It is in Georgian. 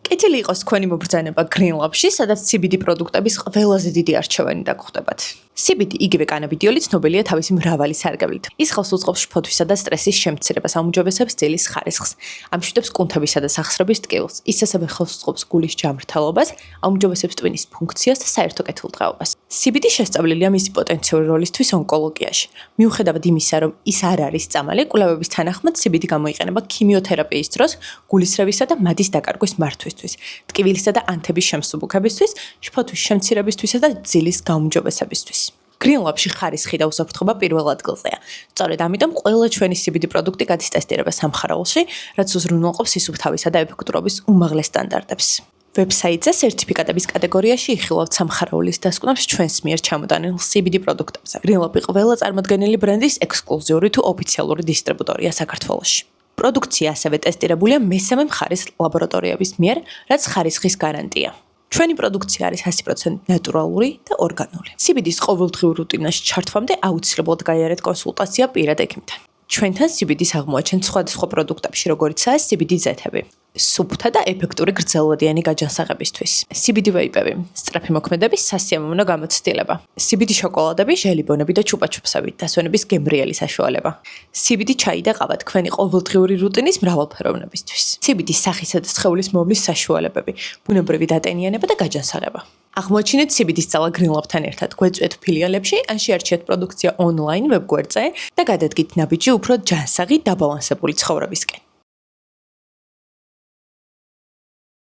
კეთილი იყოს თქვენი მობრძანება Green Lab-ში, სადაც CBD პროდუქტების ყველაზე დიდი არჩევანი დაგხვდებათ. CBD იგივე კანაბიდიოლი ცნობილია თავისი მრავალი სარგებლით. ის ხავს უწყობს შფოთვისა და სტრესის შემცირებას, აუმჯობესებს ძილის ხარისხს, ამშვიდებს კუნთებისა და სახსრების ტკივილს. ის ასევე ხელს უწყობს გულის ჯამრთელობას, აუმჯობესებს ტვინის ფუნქციას და საერთო კეთილდღეობას. CBD შესწავლილია მისი პოტენციური როლისთვის ონკოლოგიაში. მიუხედავად იმისა, რომ ის არ არის წამალი, კვლევების თანახმად CBD გამოიყენება ქიმიოთერაპიის დროს, გულისრევისა და მადის დაკარგვის მართვისთვის, ტკივილისა და ანთების შემსუბუქებისთვის, შფოთვის შემცირებისთვისა და ძილის გაუმჯობესებისთვის. Green Lab-ში ხარისხი და უსაფრთხოება პირველ ადგილზეა. სწორედ ამიტომ ყველა ჩვენი CBD პროდუქტი გადის ტესტირებას სამხარაულში, რაც უზრუნველყოფს სისუფთავისა და ეფექტურობის უმაღლეს სტანდარტებს. ვებსაიტზე სერტიფიკატების კატეგორიაში იხილავთ სამხარაულის დასკვნებს ჩვენს მიერ ჩამოტანილ CBD პროდუქტებზე. Green Lab ყველა წარმოდგენილი ბრენდის ექსკლუზიური თუ ოფიციალური დისტრიბუტორია საქართველოში. პროდუქცია ასევე ტესტირებულია მესამე მხარის ლაბორატორიების მიერ, რაც ხარისხის გარანტია. ჩვენი პროდუქცია არის 100% ნატურალური და ორგანული. CBD-ს ყოველდღიურ რუტინაში ჩართვამდე აუცილებლად გაიარეთ კონსულტაცია პირად ექიმთან. ჩვენთან CBD-ს აღმოაჩენთ სხვადასხვა პროდუქტებში, როგორიცაა CBD ზეთები, სუფთა და ეფექტური გრძელვადიანი გაჯანსაღებისთვის, CBD ვეიპები, სწრაფი მოქმედების სასიამოვნო გამოცდილება, CBD შოკოლადები, ჟელიბონები და ჩუპაჩუპსები, დასვენების გემრიელი საშუალება, CBD ჩაი და ყავა თქვენი ყოველდღიური რუტინის მრავალფეროვნებისთვის, CBD სახისა და სხეულის მომლის საშუალებები, ბუნებრივი დატენიანება და გაჯანსაღება. აღმოაჩინეთ CBD-ს ძალა Green Lab-თან ერთად, გვეწვიეთ ფილიალებში, ან შეარჩიეთ პროდუქცია ონლაინ ვებგვერდზე და გადადგით ნაბიჯი უფრო ჯანსაღი, დაბალანსებული ცხოვრებისკენ.